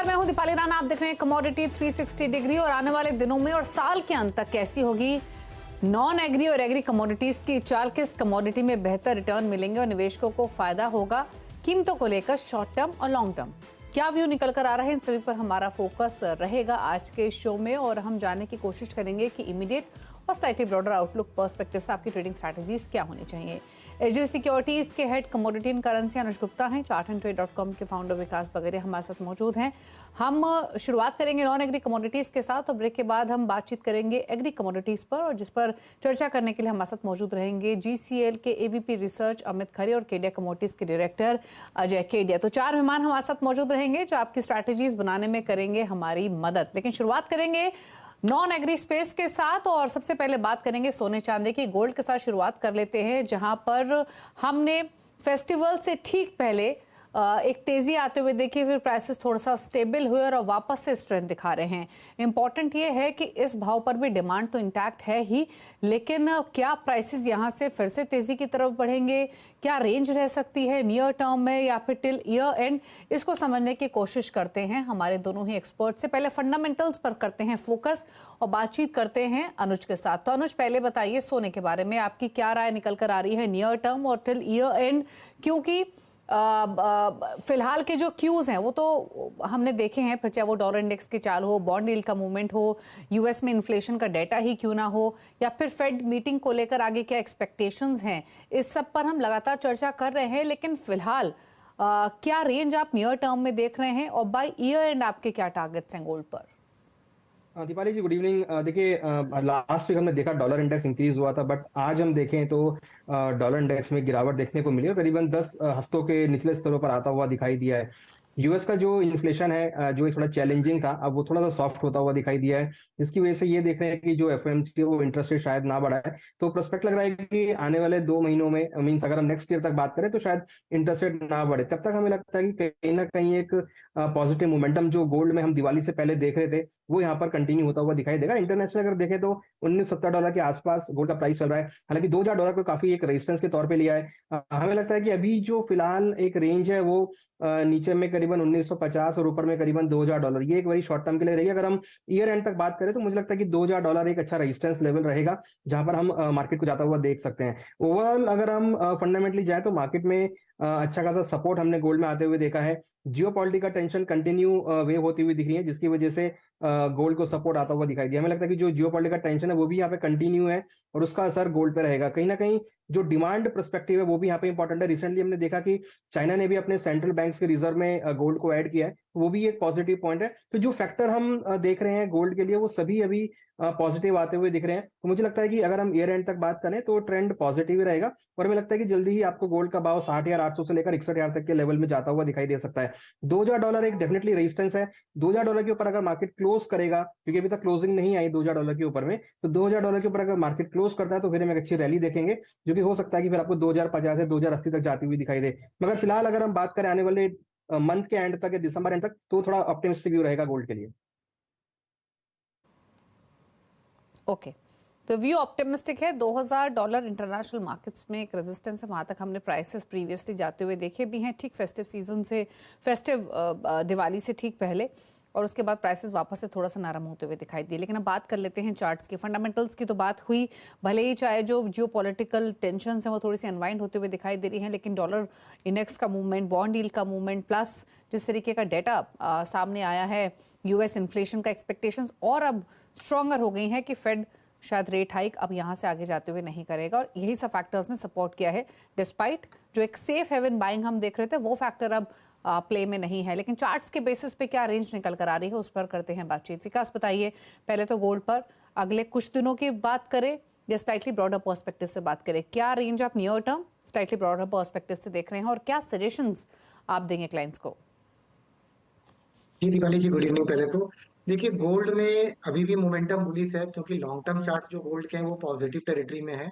मैं हूं दीपाली राणा, आप देख रहे हैं कमोडिटी 360 डिग्री। और आने वाले दिनों में और साल के अंत तक कैसी होगी नॉन एग्री और एग्री कमोडिटीज की चाल, किस कमोडिटी में बेहतर रिटर्न मिलेंगे और निवेशकों को फायदा होगा, कीमतों को लेकर शॉर्ट टर्म और लॉन्ग टर्म क्या व्यू निकल कर आ रहा है, इन सभी पर हमारा फोकस रहेगा आज के शो में। और हम जानने की कोशिश करेंगे कि इमीडिएट और स्लाइटली ब्रॉडर आउटलुक पर्सपेक्टिव से आपकी ट्रेडिंग स्ट्रैटेजीज क्या होनी चाहिए। एचडीएफसी सिक्योरिटीज के हेड कमोडिटी एंड करेंसी अनुज गुप्ता हैं, chartandtrade.com के फाउंडर विकास बगेरे हमारे साथ मौजूद हैं। हम शुरुआत करेंगे नॉन एग्री कमोडिटीज के साथ और ब्रेक के बाद हम बातचीत करेंगे एग्री कमोडिटीज पर, और जिस पर चर्चा करने के लिए हमारे साथ मौजूद रहेंगे जीसीएल के एवीपी रिसर्च अमित खरे और केडिया कमोडिटीज के डायरेक्टर अजय केडिया। तो 4 मेहमान हमारे साथ मौजूद रहेंगे जो आपकी स्ट्रैटेजीज बनाने में करेंगे हमारी मदद। लेकिन शुरुआत करेंगे नॉन एग्री स्पेस के साथ और सबसे पहले बात करेंगे सोने चांदी की। गोल्ड के साथ शुरुआत कर लेते हैं, जहां पर हमने फेस्टिवल से ठीक पहले एक तेजी आते हुए देखी, फिर प्राइसेस थोड़ा सा स्टेबल हुए और वापस से स्ट्रेंथ दिखा रहे हैं। इंपॉर्टेंट ये है कि इस भाव पर भी डिमांड तो इंटैक्ट है ही, लेकिन क्या प्राइसेस यहां से फिर से तेजी की तरफ बढ़ेंगे, क्या रेंज रह सकती है नियर टर्म में या फिर टिल ईयर एंड, इसको समझने की कोशिश करते हैं हमारे दोनों ही एक्सपर्ट से। पहले फंडामेंटल्स पर करते हैं फोकस और बातचीत करते हैं अनुज के साथ। तो अनुज, पहले बताइए सोने के बारे में आपकी क्या राय निकल कर आ रही है नियर टर्म और टिल ईयर एंड, क्योंकि फिलहाल के जो क्यूज हैं वो तो हमने देखे हैं, फिर चाहे वो डॉलर इंडेक्स की चाल हो, बॉन्ड यील्ड का मूवमेंट हो, यूएस में इन्फ्लेशन का डेटा ही क्यों ना हो, या फिर फेड मीटिंग को लेकर आगे क्या एक्सपेक्टेशंस हैं, इस सब पर हम लगातार चर्चा कर रहे हैं। लेकिन फिलहाल क्या रेंज आप नियर टर्म में देख रहे हैं और बाय ईयर एंड आपके क्या टारगेट्स हैं गोल्ड पर? दीपाली जी, गुड इवनिंग। देखिए, लास्ट वीक हमने देखा डॉलर इंडेक्स इंक्रीज हुआ था, बट आज हम देखें तो डॉलर इंडेक्स में गिरावट देखने को मिली और करीबन 10 हफ्तों के निचले स्तरों पर आता हुआ दिखाई दिया है। यूएस का जो इन्फ्लेशन है, जो एक थोड़ा चैलेंजिंग था, अब वो थोड़ा सा सॉफ्ट होता हुआ दिखाई दिया है, जिसकी वजह से ये देख रहे हैं कि जो एफओएमसी वो इंटरेस्ट रेट शायद ना बढ़ाए। तो प्रोस्पेक्ट लग रहा है कि आने वाले 2 महीनों में, मीन्स अगर हम नेक्स्ट ईयर तक बात करें तो शायद इंटरेस्ट रेट ना बढ़े। तब तक हमें लगता है कि कहीं ना कहीं एक पॉजिटिव मोमेंटम जो गोल्ड में हम दिवाली से पहले देख रहे थे वो यहाँ पर कंटिन्यू होता हुआ दिखाई देगा। इंटरनेशनल अगर देखें तो $1970 के आसपास गोल्ड का प्राइस चल रहा है, हालांकि $2000 को काफी एक रेजिस्टेंस के तौर पे लिया है। हमें लगता है कि अभी जो फिलहाल एक रेंज है वो नीचे में करीबन 1950 और ऊपर में करीबन $2000, ये एक बड़ी शॉर्ट टर्म के लिए रहेगी। अगर हम ईयर एंड तक बात करें तो मुझे लगता है कि $2000 एक अच्छा रेजिस्टेंस लेवल रहेगा जहां पर हम मार्केट को जाता हुआ देख सकते हैं। ओवरऑल अगर हम फंडामेंटली जाए तो मार्केट में अच्छा खासा सपोर्ट हमने गोल्ड में आते हुए देखा है। जियोपॉलिटिकल टेंशन कंटिन्यू वेव होती हुई दिख रही है, जिसकी वजह से गोल्ड को सपोर्ट आता हुआ दिखाई दिया। हमें लगता है कि जो जियोपॉलिटिकल टेंशन है वो भी यहाँ पे कंटिन्यू है और उसका असर गोल्ड पे रहेगा। कहीं ना कहीं जो डिमांड पर्सपेक्टिव है वो भी यहाँ पे इंपॉर्टेंट है। रिसेंटली हमने देखा कि चाइना ने भी अपने सेंट्रल बैंक्स के रिजर्व में गोल्ड को ऐड किया है, वो भी एक पॉजिटिव पॉइंट है। तो जो फैक्टर हम देख रहे हैं गोल्ड के लिए वो सभी अभी पॉजिटिव आते हुए दिख रहे हैं। तो मुझे लगता है कि अगर हम ईयर एंड तक बात करें तो ट्रेंड पॉजिटिव ही रहेगा और हमें लगता है कि जल्दी ही आपको गोल्ड का भाव 60,800 से लेकर 61,000 तक के लेवल में जाता हुआ दिखाई दे सकता है। $2000 एक डेफिनेटली रेजिस्टेंस है। $2000 के ऊपर अगर मार्केट क्लोज करेगा, क्योंकि अभी तक क्लोजिंग नहीं आई $2000 के ऊपर में, तो $2000 के ऊपर अगर मार्केट क्लोज करता है तो फिर हम एक अच्छी रैली देखेंगे, जो कि हो सकता है कि फिर आपको 2050 से 2080 तक जाती हुई दिखाई दे। मगर फिलहाल अगर हम बात करें आने वाले मंथ के एंड तक या दिसंबर एंड तक, तो थोड़ा ऑप्टिमिस्टिक व्यू रहेगा गोल्ड के लिए। ओके, तो व्यू ऑप्टिमिस्टिक है। $2000 इंटरनेशनल मार्केट्स में एक रेजिस्टेंस है, वहां तक हमने प्राइसेस प्रीवियसली जाते हुए देखे भी हैं, ठीक फेस्टिव सीजन से, फेस्टिव दिवाली से ठीक पहले, और उसके बाद प्राइसेस वापस से थोड़ा सा नरम होते हुए दिखाई दिए। लेकिन अब बात कर लेते हैं चार्ट्स की। फंडामेंटल्स की तो बात हुई, भले ही चाहे जो जियोपॉलिटिकल टेंशन्स हैं वो थोड़ी सी अनवाइंड होते हुए दिखाई दे रही हैं, लेकिन डॉलर इंडेक्स का मूवमेंट, बॉन्ड यील्ड का मूवमेंट, प्लस जिस तरीके का डेटा सामने आया है, यूएस इन्फ्लेशन का एक्सपेक्टेशंस और अब स्ट्रॉन्गर हो गई हैं कि फेड शायद रेट हाइक अब यहाँ से आगे जाते हुए नहीं करेगा, और यही सब फैक्टर्स ने सपोर्ट किया है। डिस्पाइट जो एक सेफ हेवन बाइंग हम देख रहे थे वो फैक्टर अब प्ले में नहीं है। लेकिन चार्ट्स के बेसिस पे क्या रेंज निकल कर आ रही है उस पर करते हैं बातचीत। विकास, बताइए पहले तो गोल्ड पर अगले कुछ दिनों की बात करें या स्लाइटली ब्रॉडर पर्सपेक्टिव से बात करें, क्या रेंज आप near term slightly broader perspective से देख रहे हैं और क्या सजेशंस आप देंगे क्लाइंट्स को? जी दीपाली जी, गुड इवनिंग। पहले तो देखिए, गोल्ड में अभी भी मोमेंटम बुलिश है, क्योंकि लॉन्ग टर्म चार्ट जो गोल्ड के हैं वो पॉजिटिव टेरिटरी में है।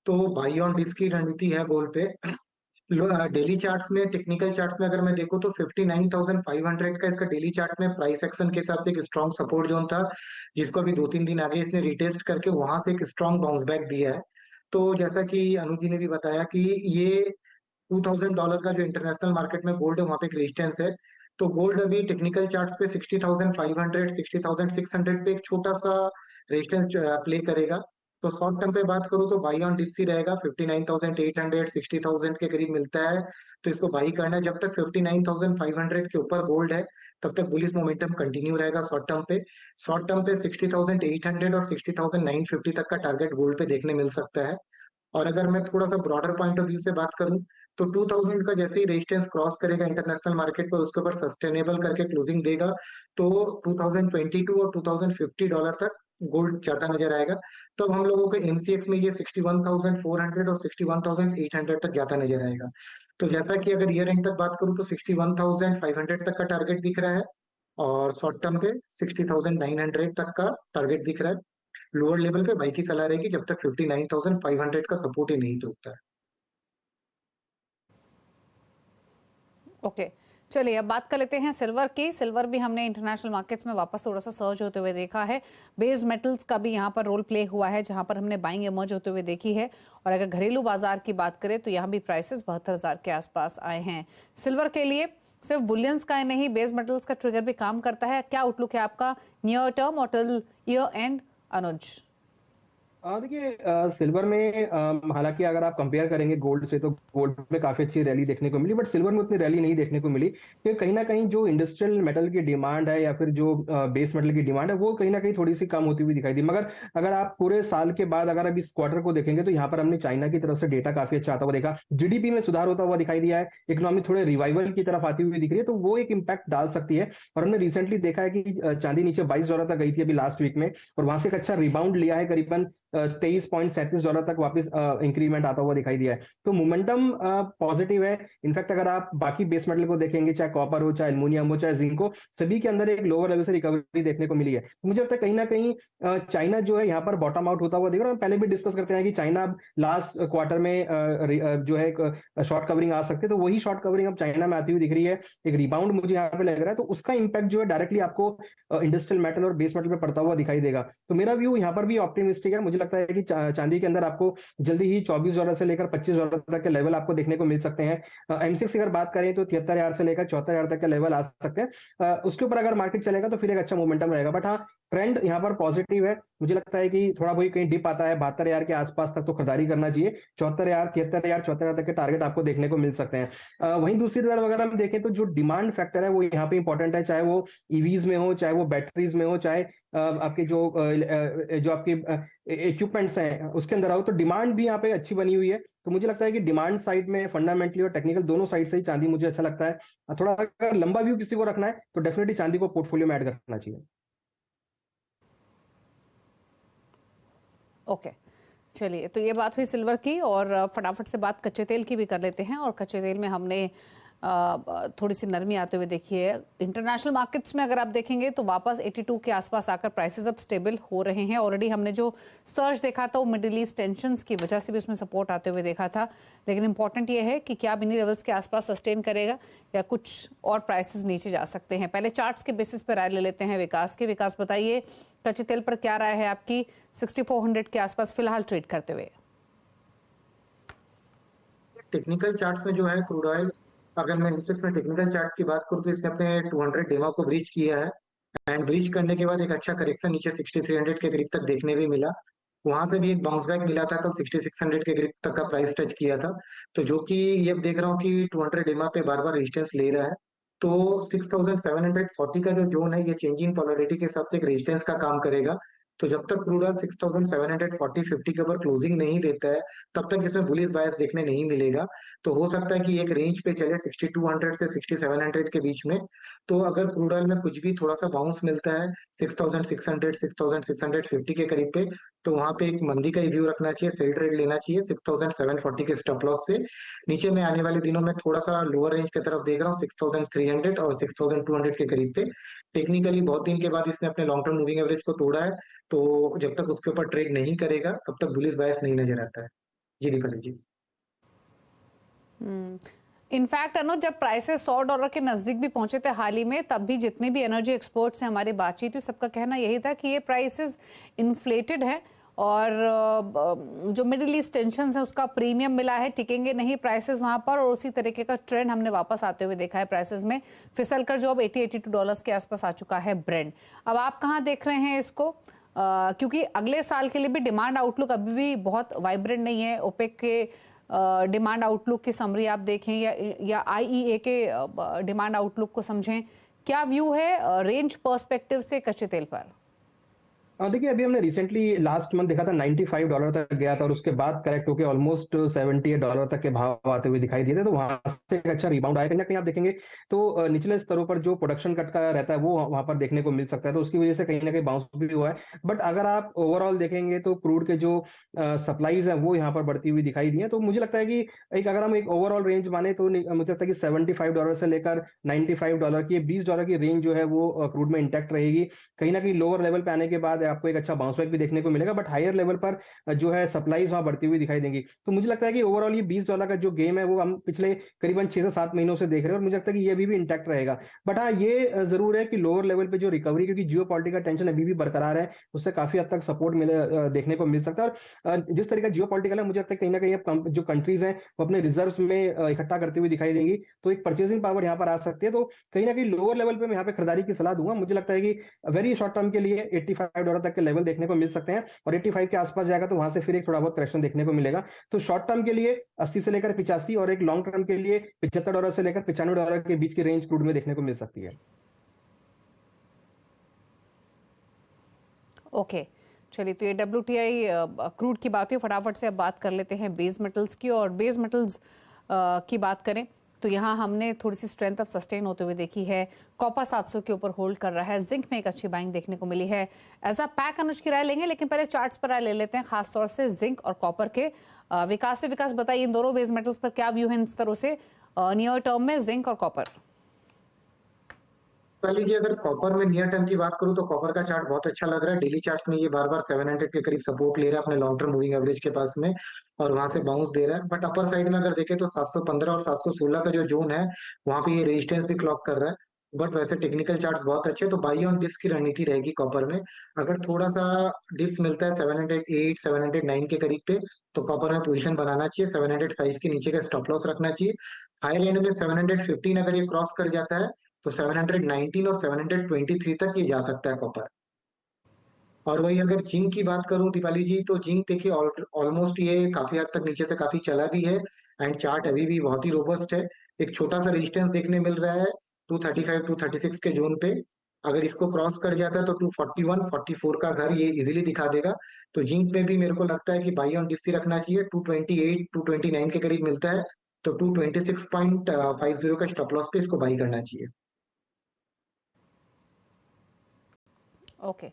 तो बाई ऑन डिप्स की रणनीति है गोल्ड पे। डेली चार्ट्स में, टेक्निकल चार्ट्स में अगर मैं देखूं तो 59,500 का इसका डेली चार्ट में प्राइस एक्शन के हिसाब से एक स्ट्रॉन्ग सपोर्ट जोन था, जिसको अभी 2-3 दिन आगे इसने रिटेस्ट करके वहां से एक स्ट्रॉन्ग बाउंस बैक दिया है। तो जैसा कि अनुज जी ने भी बताया कि ये $2000 का जो इंटरनेशनल मार्केट में गोल्ड है वहां पे एक रेजिस्टेंस है। तो गोल्ड अभी टेक्निकल चार्ट्स पे 60,500 60,600 पे एक छोटा सा रेजिस्टेंस प्ले करेगा। तो शॉर्ट टर्म पे बात करूँ तो बाई ऑन डिप्सी रहेगा 59,800 60,000 के करीब मिलता है, तो इसको बाई करना है। जब तक 59,500 के ऊपर गोल्ड है तब तक बुलिश मोमेंटम कंटिन्यू रहेगा शॉर्ट टर्म पे। शॉर्ट टर्म पे 60,800 और 60,950 तक का टारगेट गोल्ड पे देखने मिल सकता है। और अगर मैं थोड़ा सा ब्रॉडर पॉइंट ऑफ व्यू से बात करूं तो 2000 का जैसे ही रेजिस्टेंस क्रॉस करेगा इंटरनेशनल मार्केट पर, उसके ऊपर सस्टेनेबल करके क्लोजिंग देगा तो 2022 और 2050 डॉलर तक गोल्ड जाता नजर आएगा। तब हम लोगों को एमसीएक्स में ये 61,400 और 61,800 तक जाता नजर आएगा। तो जैसा कि अगर ईयर एंड तक बात करूं तो 61,500 तक का टारगेट दिख रहा है, और शॉर्ट टर्म पे 60,900 तक का टारगेट दिख रहा है। लोअर लेवल पे बाई की सलाह रहेगी जब तक 59,500 का सपोर्ट ही नहीं टूटता है। ओके, चलिए अब बात कर लेते हैं सिल्वर की। सिल्वर भी हमने इंटरनेशनल मार्केट्स में वापस थोड़ा सा सर्ज होते हुए देखा है। बेस मेटल्स का भी यहाँ पर रोल प्ले हुआ है, जहाँ पर हमने बाइंग इमर्ज होते हुए देखी है। और अगर घरेलू बाजार की बात करें तो यहाँ भी प्राइसेस 72,000 के आसपास आए हैं। सिल्वर के लिए सिर्फ बुलियंस का ही नहीं, बेस मेटल्स का ट्रिगर भी काम करता है। क्या आउटलुक है आपका नियर टर्म और टिल ईयर एंड, अनुज? देखिए, सिल्वर में हालांकि अगर आप कंपेयर करेंगे गोल्ड से तो गोल्ड में काफी अच्छी रैली देखने को मिली, बट सिल्वर में उतनी रैली नहीं देखने को मिली, क्योंकि कहीं ना कहीं जो इंडस्ट्रियल मेटल की डिमांड है या फिर जो बेस मेटल की डिमांड है वो कहीं ना कहीं थोड़ी सी कम होती हुई दिखाई दी। मगर अगर आप पूरे साल के बाद अगर अब इस क्वार्टर को देखेंगे तो यहाँ पर हमने चाइना की तरफ से डेटा काफी अच्छा आता हुआ देखा, जीडीपी में सुधार होता हुआ दिखाई दिया है, इकोनॉमी थोड़े रिवाइवल की तरफ आती हुई दिख रही है, तो वो एक इंपैक्ट डाल सकती है। और हमने रिसेंटली देखा है कि चांदी नीचे $22 तक गई थी अभी लास्ट वीक में, और वहां से एक अच्छा रिबाउंड लिया है, करीबन $23.37 तक वापस इंक्रीमेंट आता हुआ दिखाई दिया है। तो मोमेंटम पॉजिटिव है। इनफैक्ट अगर आप बाकी बेस मेटल को देखेंगे, चाहे कॉपर हो, चाहे एल्युमिनियम हो, चाहे जिंक हो, सभी के अंदर एक लोअर लेवल से रिकवरी देखने को मिली है। तो मुझे लगता है कहीं ना कहीं चाइना जो है यहाँ पर बॉटम आउट होता हुआ दिख रहा है। हम पहले भी डिस्कस करते हैं कि चाइना लास्ट क्वार्टर में जो है शॉर्ट कवरिंग आ सकती है, तो वही शॉर्ट कवरिंग अब चाइना में आती हुई दिख रही है। एक रिबाउंड मुझे यहाँ पे लग रहा है, तो उसका इंपैक्ट जो है डायरेक्टली आपको इंडस्ट्रियल मेटल और बेस मेटल पे पड़ता हुआ दिखाई देगा। तो मेरा व्यू यहाँ पर भी ऑप्टिमिस्टिक है। मुझे लगता है कि चांदी के अंदर आपको जल्दी ही $24 से लेकर $25 तक के लेवल आपको देखने को मिल सकते हैं। एमसीएक्स की अगर बात करें तो 73,000 से लेकर 74,000 तक के लेवल आ सकते हैं। उसके ऊपर अगर मार्केट चलेगा तो फिर एक अच्छा मोमेंटम रहेगा, बट हाँ, ट्रेंड यहाँ पर पॉजिटिव है। मुझे लगता है कि थोड़ा बहुत कहीं डिप आता है 72,000 के आसपास तक तो खरीदारी करना चाहिए। 74,000 73,000 74,000 तक के टारगेट आपको देखने को मिल सकते हैं। वहीं दूसरी तरफ अगर हम देखें तो जो डिमांड फैक्टर है वो यहाँ पे इंपॉर्टेंट है, चाहे वो ईवीज में हो, चाहे वो बैटरीज में हो, चाहे आपके जो आपके इक्विपमेंट्स हैं उसके अंदर आओ, तो डिमांड भी यहाँ पे अच्छी बनी हुई है। तो मुझे लगता है कि डिमांड साइड में फंडामेंटली और टेक्निकल दोनों साइड से ही चांदी मुझे अच्छा लगता है। थोड़ा अगर लंबा व्यू किसी को रखना है तो डेफिनेटली चांदी को पोर्टफोलियो में ऐड करना चाहिए। ओके, चलिए, तो ये बात हुई सिल्वर की, और फटाफट से बात कच्चे तेल की भी कर लेते हैं। और कच्चे तेल में हमने थोड़ी सी नरमी आते हुए देखी है। इंटरनेशनल मार्केट्स में अगर आप देखेंगे तो वापस 82 के आसपास आकर प्राइसेस अब स्टेबल हो रहे हैं। ऑलरेडी हमने जो सर्ज देखा था वो मिडिल ईस्ट टेंशंस की वजह से भी उसमें सपोर्ट आते हुए देखा था, लेकिन इंपॉर्टेंट ये है कि क्या इन्हीं लेवल्स के आसपास सस्टेन करेगा या कुछ और प्राइसेस नीचे जा सकते हैं। पहले चार्ट्स के बेसिस पर राय ले लेते हैं विकास के। विकास, बताइए कच्चे तेल पर क्या राय है आपकी 6400 के आसपास फिलहाल ट्रेड करते हुए? टेक्निकल चार्ट्स में जो है क्रूड ऑयल, अगर मैं एमसीएक्स में टेक्निकल चार्ट्स की बात करूँ तो इसने अपने 200 डेमा को ब्रीच किया है, एंड ब्रीच करने के बाद एक अच्छा करेक्शन नीचे 6300 के करीब तक देखने भी मिला। वहां से भी एक बाउंस बैक मिला था, कल 6600 के करीब तक का प्राइस टच किया था। तो जो कि ये अब देख रहा हूँ कि 200 डेमा पे बार बार रेजिस्टेंस ले रहा है। तो 6740 का जो जोन है ये चेंजिंग पोलैरिटी के हिसाब से एक रेजिस्टेंस का काम करेगा। तो जब तक क्रूड ऑयल 6740-50 के ऊपर क्लोजिंग नहीं देता है तब तक इसमें बुलिश बायस देखने नहीं मिलेगा। तो हो सकता है कि एक रेंज पे चले 6200 से 6700 के बीच में। तो अगर क्रूड ऑयल में कुछ भी थोड़ा सा बाउंस मिलता है 6600 6650 के करीब पे, तो वहां पे एक मंदी का व्यू रखना चाहिए, सेल ट्रेड लेना चाहिए 6740 के स्टॉप लॉस से। नीचे में आने वाले दिनों में थोड़ा सा लोअर रेंज की तरफ देख रहा हूँ 6300 और 6200 के करीब पे। टेक्निकली बहुत दिन के बाद इसने अपने लॉन्ग टर्म मूविंग एवरेज को तोड़ा है, तो जब तक उसके ऊपर ट्रेड नहीं करेगा तब तक बुलिश बायस नहीं नजर आता है। जी दीपाली जी। इनफैक्ट अनुज, जब प्राइसेस $100 के नजदीक भी पहुंचे थे हाल ही में, तब भी जितने भी एनर्जी एक्सपर्ट्स हैं हमारी बातचीत हुई, सबका कहना यही था कि ये प्राइसेस इन्फ्लेटेड है और जो मिडिल ईस्ट टेंशन है उसका प्रीमियम मिला है, टिकेंगे नहीं प्राइसेस वहां पर, और उसी तरीके का ट्रेंड हमने वापस आते हुए देखा है प्राइसेस में, फिसल कर जो अब 80-82 डॉलर्स के आसपास आ चुका है ब्रेंट। अब आप कहाँ देख रहे हैं इसको, क्योंकि अगले साल के लिए भी डिमांड आउटलुक अभी भी बहुत वाइब्रेंट नहीं है। ओपेक के डिमांड आउटलुक की समरी आप देखें या आईईए के डिमांड आउटलुक को समझें, क्या व्यू है रेंज पर्सपेक्टिव से कच्चे तेल पर? देखिए, अभी हमने रिसेंटली लास्ट मंथ देखा था $95 तक गया था और उसके बाद करेक्ट होकर ऑलमोस्ट $78 तक के भाव आते हुए दिखाई दिए थे। तो वहां से एक अच्छा रिबाउंड आया। कहीं ना कहीं आप देखेंगे तो निचले स्तरों पर जो प्रोडक्शन कट का रहता है वो वहां पर देखने को मिल सकता है, तो उसकी वजह से कहीं ना कहीं बाउंस भी हुआ है। बट अगर आप ओवरऑल देखेंगे तो क्रूड के जो सप्लाईज है वो यहाँ पर बढ़ती हुई दिखाई दी है। तो मुझे लगता है कि अगर हम एक ओवरऑल रेंज माने तो मुझे लगता है कि $75 से लेकर $95 की, $20 की रेंज जो है वो क्रूड में इंटैक्ट रहेगी। कहीं ना कहीं लोअर लेवल पे आने के बाद आपको एक अच्छा बाउंस बैक भी देखने को मिलेगा, बट हायर लेवल पर जो है सप्लाईज वहां बढ़ती हुई दिखाई देंगी। तो मुझे लगता है कि ओवरऑल ये $20 का जो गेम है वो हम पिछले करीबन 6 से 7 महीनों से देख रहे हैं और मुझे लगता है कि ये अभी भी इंटैक्ट रहेगा। बट हाँ, ये जरूर है कि लोअर लेवल पे जो रिकवरी, क्योंकि जियो पॉलिटिकल टेंशन अभी भी बरकरार है, उससे काफी हद तक सपोर्ट देखने को मिल सकता है। और जिस तरीके जियो पॉलिटिकल है, मुझे लगता है कहीं ना कहीं अब जो कंट्रीज हैं वो अपने रिजर्व में इकट्ठा करती हुई दिखाई देंगी, तो एक परचेसिंग पावर यहाँ पर आ सकती है। तो कहीं ना कहीं लोअर लेवल पे मैं यहाँ पे खरीदारी की सलाह दूंगा। मुझे लगता है कि वेरी शॉर्ट टर्म के लिए $85 तक के लेवल देखने को मिल सकते हैं और 85 के आसपास जाएगा तो वहां से फिर एक थोड़ा बहुत करेक्शन देखने को मिलेगा। तो शॉर्ट टर्म के लिए 80 से लेकर 85 और एक लॉन्ग टर्म के लिए $75 से लेकर $95 के बीच की रेंज क्रूड में देखने को मिल सकती है। ओके, चलिए, तो ये WTI क्रूड की बात हुई, फटाफट से अब बात कर लेते हैं बेस मेटल्स की। और बेस मेटल्स की बात करें तो यहाँ हमने थोड़ी सी स्ट्रेंथ अब सस्टेन होते हुए देखी है। कॉपर 700 के ऊपर होल्ड कर रहा है, जिंक में एक अच्छी बाइंग देखने को मिली है। एज अ पैक अनुज की राय लेंगे, लेकिन पहले चार्ट्स पर राय ले लेते हैं, खासतौर से जिंक और कॉपर के विकास से। विकास बताइए, इन दोनों बेस मेटल्स पर क्या व्यू है इन स्तरों से नियर टर्म में, जिंक और कॉपर? मान लीजिए अगर कॉपर में नियर टर्म की बात करूं तो कॉपर का चार्ट बहुत अच्छा लग रहा है। डेली चार्ट्स में ये बार बार 700 के करीब सपोर्ट ले रहा है अपने लॉन्ग टर्म मूविंग एवरेज के पास में, और वहां से बाउंस दे रहा है। बट अपर साइड में अगर देखें तो 715 और 716 का जो जोन है वहां पे ये रेजिस्टेंस भी क्लॉक कर रहा है। बट वैसे टेक्निकल चार्ट्स बहुत अच्छे, तो बाई ऑन डिप्स की रणनीति रहेगी कॉपर में। अगर थोड़ा सा डिप्स मिलता है 708 709 के करीब पे, तो कॉपर में पोजीशन बनाना चाहिए। 705 के नीचे का स्टॉप लॉस रखना चाहिए। हायर एंड में 715 अगर ये क्रॉस कर जाता है तो 719 और 723 तक ये जा सकता है कॉपर। और वही अगर जिंक की बात करूं दीपाली जी, तो जिंक देखिए ऑलमोस्ट ये काफी हद तक नीचे से काफी चला भी है, एंड चार्ट अभी भी बहुत ही रोबस्ट है। एक छोटा सा रेजिस्टेंस देखने मिल रहा है 235 236 के जोन पे। अगर इसको क्रॉस कर जाता है तो 241 44 का घर ये इजीली दिखा देगा। तो जिंक में भी मेरे को लगता है कि बाई ऑन डिप्स ही रखना चाहिए। 228 229 के करीब मिलता है तो 226.50 का स्टॉप लॉस पे इसको बाई करना चाहिए। ओके,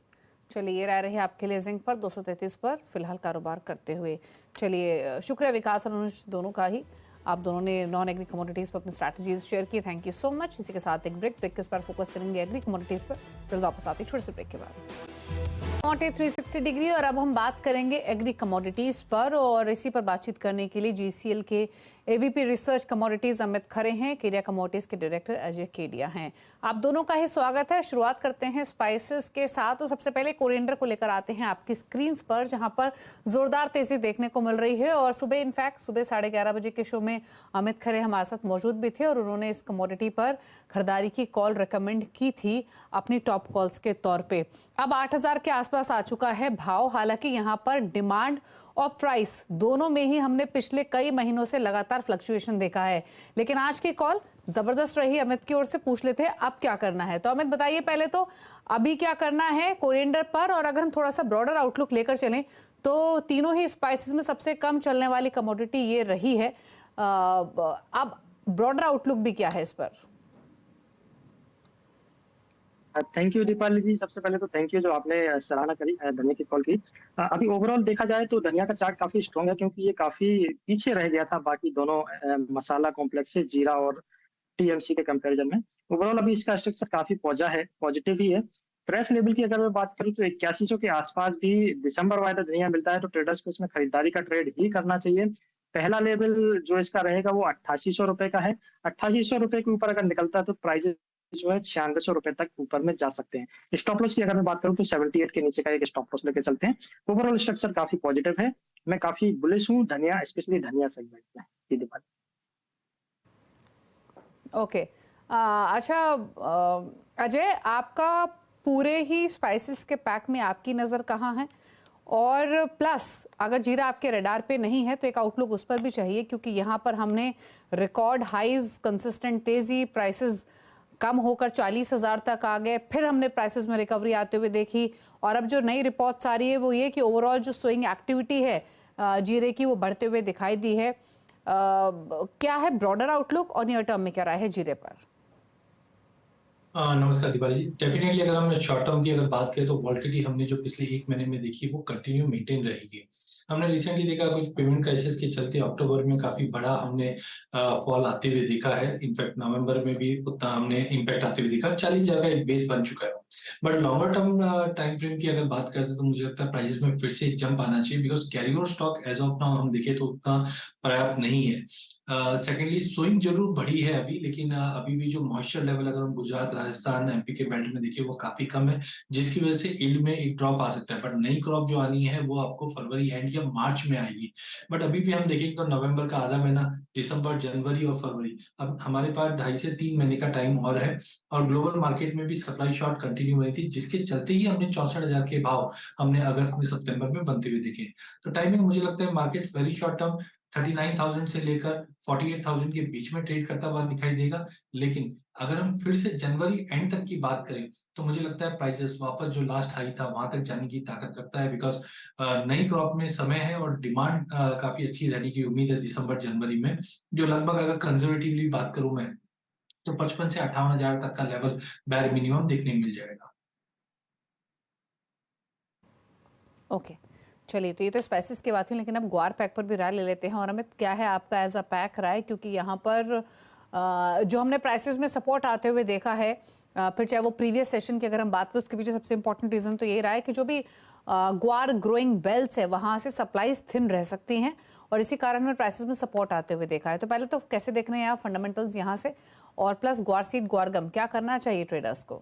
चलिए, ये राय रही आपके लिए जिंक पर 233 पर फिलहाल कारोबार करते हुए। चलिए, शुक्रिया विकास और अनुज दोनों का ही, आप दोनों ने नॉन एग्री कमोडिटीज पर अपनी स्ट्रैटेजीज शेयर की। Thank you so much. इसी के साथ एक ब्रेक किस पर फोकस करेंगे, एग्री कमोडिटीज पर। फिर वापस आते हैं छोटे से ब्रेक के बाद। 360 डिग्री, और अब हम बात करेंगे एग्री कमोडिटीज पर, और इसी पर बातचीत करने के लिए GCL के AVP research commodities Amit Khare हैं, केडिया कमोडिटीज के डायरेक्टर अजय केडिया हैं। आप दोनों का ही स्वागत है। शुरुआत करते हैं स्पाइसेस के साथ। तो सबसे पहले कोरिएंडर को लेकर आते हैं आपकी स्क्रीन पर, जहां पर जोरदार तेजी देखने को मिल रही है। और सुबह 11:30 बजे के शो में अमित खरे हमारे साथ मौजूद भी थे और उन्होंने इस कमोडिटी पर खरीदारी की कॉल रिकमेंड की थी अपनी टॉप कॉल्स के तौर पे। अब 8,000 के आसपास आ चुका है भाव। हालांकि यहाँ पर डिमांड और प्राइस दोनों में ही हमने पिछले कई महीनों से लगातार फ्लक्चुएशन देखा है, लेकिन आज की कॉल जबरदस्त रही। अमित की ओर से पूछ लेते हैं अब क्या करना है। तो अमित बताइए पहले तो अभी क्या करना है कोरिएंडर पर, और अगर हम थोड़ा सा ब्रॉडर आउटलुक लेकर चलें तो तीनों ही स्पाइसेस में सबसे कम चलने वाली कमोडिटी ये रही है। अब ब्रॉडर आउटलुक भी क्या है इस पर? थैंक यू दीपाली जी। सबसे पहले तो थैंक यू जो आपने सराहना करी धनिया की कॉल की। अभी ओवरऑल देखा जाए तो धनिया का चार्ट काफी स्ट्रॉन्ग है, क्योंकि ये काफी पीछे रह गया था बाकी दोनों मसाला कॉम्प्लेक्स से, जीरा और TMC के कंपैरिजन में। ओवरऑल अभी इसका स्ट्रक्चर काफी पॉजिटिव ही है। प्रेस लेवल की अगर मैं बात करूं तो 8100 के आसपास भी दिसंबर वायदा धनिया मिलता है, तो ट्रेडर्स को इसमें खरीदारी का ट्रेड ही करना चाहिए। पहला लेवल जो इसका रहेगा वो 8800 रुपए का है। 8800 रुपए के ऊपर अगर निकलता है तो प्राइस जो है 9600 रुपए तक ऊपर में जा सकते हैं। स्टॉप लॉस की अगर मैं बात करूं तो 78 के नीचे का एक स्टॉप लॉस लेके चलते हैं। ओवरऑल स्ट्रक्चर काफी पॉजिटिव है, मैं काफी बुलिश हूँ धनिया, स्पेशली धनिया सेगमेंट में। जी दीपाली। ओके, अच्छा अजय, आपका पूरे ही स्पाइसेस के पैक में आपकी नज़र कहाँ है? और प्लस अगर जीरा आपके रडार पे नहीं है तो एक आउटलुक उस पर भी चाहिए, क्योंकि यहाँ पर हमने रिकॉर्ड हाइज, कंसिस्टेंट तेज़ी, प्राइसेस कम होकर 40,000 तक आ गए, फिर हमने प्राइसेस में रिकवरी आते हुए देखी, और अब जो नई रिपोर्ट्स आ रही है वो ये कि ओवरऑल जो स्विंग एक्टिविटी है जीरे की वो बढ़ते हुए दिखाई दी है। क्या है ब्रॉडर आउटलुक और नियर टर्म में क्या राय है जीरे पर? नमस्कार दीपाली जी। डेफिनेटली अगर हम शॉर्ट टर्म की अगर बात करें तो वॉल्टिलिटी हमने जो पिछले 1 महीने में देखी वो कंटिन्यू मेंटेन रहेगी। हमने रिसेंटली देखा कुछ पेमेंट क्राइसिस के चलते अक्टूबर में काफी बड़ा हमने फॉल आते हुए देखा है। इनफैक्ट नवंबर में भी उतना हमने इम्पैक्ट आते हुए देखा। 40,000 का एक बेस बन चुका है। But longer term time frame की अगर बात करते तो मुझे लगता है प्राइसेस में फिर से एक जंप आना चाहिए, because carry over stock as of now हम देखें तो उतना पर्याप्त नहीं है। सेकेंडली स्विंग जरूर बढ़ी है अभी, लेकिन अभी भी जो मॉइस्चर लेवल अगर हम गुजरात, राजस्थान, एमपी के बेल्ट में देखिए वो काफी कम है, जिसकी वजह से यील्ड में एक ड्रॉप आ सकता है। बट नई क्रॉप जो आनी है वो आपको फरवरी एंड या मार्च में आएगी। बट अभी भी हम देखेंगे तो नवंबर का आधा महीना, दिसंबर, जनवरी और फरवरी, अब हमारे पास 2.5 से 3 महीने का टाइम और है। और ग्लोबल मार्केट में भी सप्लाई शॉर्ट कंटिन्यू हुई थी, जिसके चलते ही हमने 64,000 के भाव हमने अगस्त में, सितंबर में बनते हुए देखे। तो टाइमिंग मुझे लगता है मार्केट वेरी शॉर्ट टर्म 39,000 से लेकर 48,000 के बीच में ट्रेड करता हुआ दिखाई देगा। लेकिन अगर हम फिर से जनवरी एंड तक की बात करें तो मुझे लगता है प्राइसेस वापस जो लास्ट हाई था वहां तक जाने की ताकत रखता है, बिकॉज नई क्रॉप में समय है और डिमांड काफी अच्छी रहने की उम्मीद है दिसंबर जनवरी में, जो लगभग अगर कंजर्वेटिवली बात करूं मैं तो 55 से 58,000 तक का लेवल बैर मिनिमम देखने को मिल जाएगा। ओके, चलिए, तो ये तो स्पाइसेस की बात हुई, लेकिन अब ग्वार पैक पर भी राय ले लेते हैं। और अमित, क्या है आपका एज अ पैक राय? क्योंकि यहाँ पर जो हमने प्राइसेस में सपोर्ट आते हुए देखा है, फिर चाहे वो प्रीवियस सेशन की अगर हम बात करें, उसके पीछे सबसे इंपॉर्टेंट रीजन तो ये रहा है कि जो भी ग्वार ग्रोइंग बेल्ट्स है वहाँ से सप्लाईज थिन रह सकती हैं, और इसी कारण में प्राइसेस में सपोर्ट आते हुए देखा है। तो पहले तो कैसे देखने हैं आप फंडामेंटल्स यहाँ से, और प्लस ग्वार सीड, ग्वार गम, क्या करना चाहिए ट्रेडर्स को?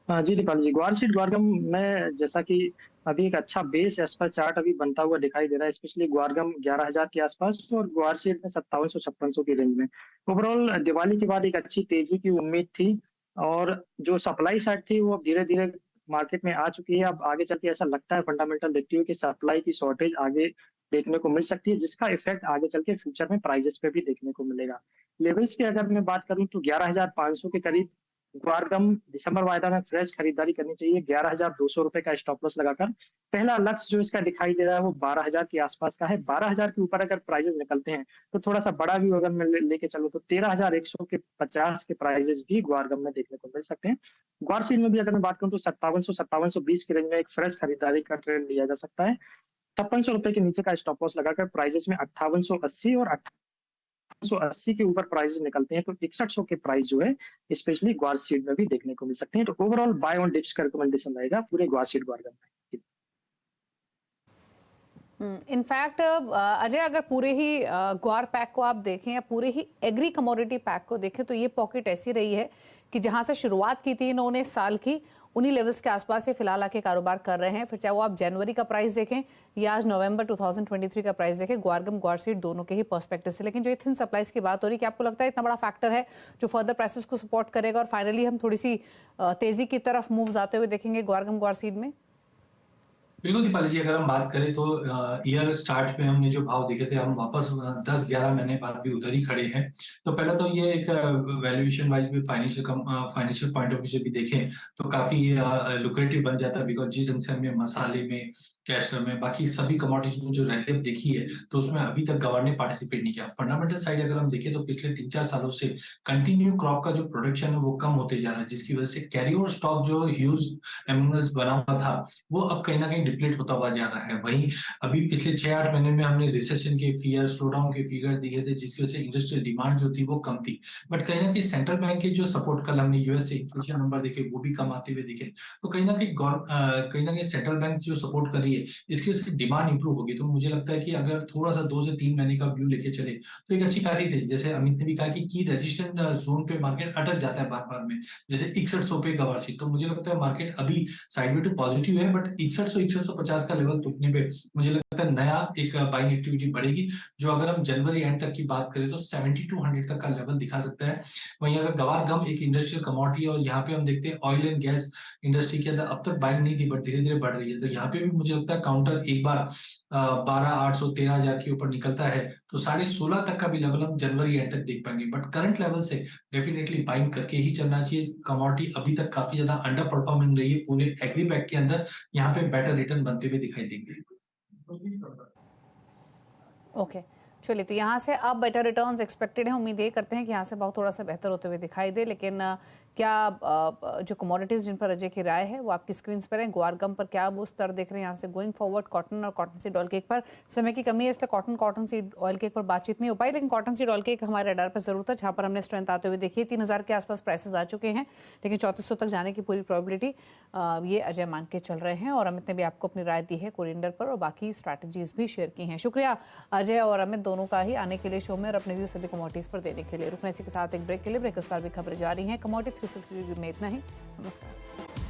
जी दीपाली जी, ग्वार सीड ग्वार गम में जैसा कि अभी एक अच्छा बेस एज पर चार्ट अभी बनता हुआ दिखाई दे रहा है, स्पेशली ग्वार गम 11,000 के आसपास और ग्वार सीड में 5700-5600 की रेंज में। ओवरऑल दिवाली के बाद एक अच्छी तेजी की उम्मीद थी, और जो सप्लाई साइड थी वो अब धीरे धीरे मार्केट में आ चुकी है। अब आगे चल के ऐसा लगता है फंडामेंटल देखते हुए कि सप्लाई की शॉर्टेज आगे देखने को मिल सकती है, जिसका इफेक्ट आगे चल के फ्यूचर में प्राइजेस पे भी देखने को मिलेगा। लेवल्स की अगर मैं बात करूं तो 11,500 के करीब ग्वारगम दिसंबर वायदा में फ्रेश खरीदारी करनी चाहिए 11,200 रुपए का स्टॉप लॉस लगाकर। पहला लक्ष्य जो इसका दिखाई दे रहा है वो 12,000 के आसपास का है। 12,000 के ऊपर अगर प्राइजेस निकलते हैं तो थोड़ा सा बड़ा व्यू अगर मैं लेके चलूं तो 13,100 के 50 के प्राइजेस भी ग्वारगम में देखने को मिल सकते हैं। ग्वारसीड में भी अगर मैं बात करूं तो 5700-5720 की रेंज में एक फ्रेश खरीदारी का ट्रेंड लिया जा सकता है। 5600 रुपए के नीचे का स्टॉप लॉस लगाकर प्राइजेस में 5880 और 880 के ऊपर प्राइस निकलते हैं तो 6100 के प्राइस जो है स्पेशली ग्वार सीड में भी देखने को मिल सकते हैं। तो ओवरऑल बाय ऑन डिप्स का रिकमेंडेशन रहेगा पूरे ग्वार सीड ग्वार में। इनफैक्ट अजय, अगर पूरे ही ग्वार पैक को आप देखें या पूरे ही एग्री कमोडिटी पैक को देखें तो ये पॉकेट ऐसी रही है कि जहां से शुरुआत की थी इन्होंने साल की, उन्हीं लेवल्स के आसपास ये फिलहाल आके कारोबार कर रहे हैं। फिर चाहे वो आप जनवरी का प्राइस देखें या आज नवंबर 2023 का प्राइस देखें, ग्वारगम ग्वार सीड दोनों के ही पर्सपेक्टिव से। लेकिन जो ये थिन सप्लाईज की बात हो रही है, कि आपको लगता है इतना बड़ा फैक्टर है जो फर्दर प्राइसेस को सपोर्ट करेगा और फाइनली हम थोड़ी सी तेजी की तरफ मूव्स आते हुए देखेंगे ग्वारगम ग्वार सीड में? बिल्कुल दीपाली जी, अगर हम बात करें तो ईयर स्टार्ट में हमने जो भाव देखे थे हम वापस 10-11 महीने बाद भी उधर ही खड़े हैं। तो पहला तो ये एक वैल्यूएशन वाइज भी फाइनेंशियल पॉइंट ऑफ व्यू से भी देखें तो काफी लुक्रेटिव बन जाता है, बिकॉज जिस ढंग से हमने मसाले में, कैस्टर में, बाकी सभी कमोडिटीज में जो रैली देखी है तो उसमें अभी तक गवार ने पार्टिसिपेट नहीं किया। फंडामेंटल साइड अगर हम देखें तो पिछले 3-4 सालों से कंटिन्यू क्रॉप का जो प्रोडक्शन है वो कम होते जा रहा है, जिसकी वजह से कैरी ओवर स्टॉक जो ह्यूज बना हुआ था वो अब कहीं ना कहीं डिप्लीट होता हुआ जा रहा है। वहीं अभी पिछले 6-8 महीने में हमने रिसेशन के फियर, स्लोडाउन के फिगर दिए थे, जिसकी वजह से इंडस्ट्रियल डिमांड जो थी वो कम थी। बट कहीं ना कहीं सेंट्रल बैंक के जो सपोर्ट, कल हमने यूएस से इन्फ्लेशन नंबर देखे वो भी कम आते हुए दिखे, तो कहीं ना कहीं सेंट्रल बैंक जो सपोर्ट कर रही है इसकी वजह से डिमांड इंप्रूव होगी। तो मुझे लगता है कि अगर थोड़ा सा 2 से 3 महीने का व्यू लेके चले तो एक अच्छी खासी थी। जैसे अमित ने भी कहा कि रेजिस्टेंट जोन पे मार्केट अटक जाता है बार बार में, जैसे 6100 पे गवासी, तो मुझे लगता है मार्केट अभी साइडवे टू पॉजिटिव है, बट 6100-6150 का लेवल टूटने पे मुझे लगता है नया एक बाइंग एक्टिविटी बढ़ेगी, जो अगर हम जनवरी एंड तक की बात करें तो 70-100 तक का लेवल दिखा सकता है। वहीं अगर गवार गम एक इंडस्ट्रियल कमोडिटी है और यहाँ पे हम देखते हैं ऑयल एंड गैस इंडस्ट्री के अंदर अब तक बाइंग नहीं थी, बट धीरे धीरे बढ़ रही है, तो यहाँ पे भी मुझे लगता है काउंटर एक बार 12,800-13,000 के ऊपर निकलता है तो 16,500 तक का भी लेवल हम जनवरी एंड तक देख पाएंगे। बट करंट लेवल से डेफिनेटली बाइंग करके ही चलना चाहिए। कमोडिटी अभी तक काफी ज्यादा अंडर परफॉर्मिंग रही है, पूरे एग्री पैक के अंदर यहाँ पे बेटर रिटर्न बनते हुए दिखाई देंगे। ओके, चलिए, तो यहाँ से अब बेटर रिटर्न्स एक्सपेक्टेड हैं। उम्मीद ये करते हैं कि यहाँ से भाव थोड़ा सा बेहतर होते हुए दिखाई दे। लेकिन क्या जो कमोडिटीज़ जिन पर अजय की राय है वो आपकी स्क्रीन पर है। ग्वार गम पर क्या वो स्तर देख रहे हैं यहाँ से गोइंग फॉरवर्ड? कॉटन और कॉटन सीड ऑयल केक पर समय की कमी है, इसलिए कॉटन सीड ऑयल केक पर बातचीत नहीं हो पाई, लेकिन कॉटन सीड ऑयल केक हमारे रडार पर जरूर था, जहाँ पर हमने स्ट्रेंथ आते हुए देखी है। 3,000 के आसपास प्राइसेस आ चुके हैं, लेकिन 3400 तक जाने की पूरी प्रोबेबिलिटी ये अजय मान के चल रहे हैं। और अमित ने भी आपको अपनी राय दी है कोरिएंडर पर, और बाकी स्ट्रैटेजीज भी शेयर की हैं। शुक्रिया अजय और अमित दोनों का ही आने के लिए शो में और अपने व्यू सभी कमोडिटीज पर देने के लिए। रुकने के साथ एक ब्रेक के लिए, ब्रेक उस पर भी खबरें जारी हैं। कमोडिटी 360 में इतना ही। नमस्कार।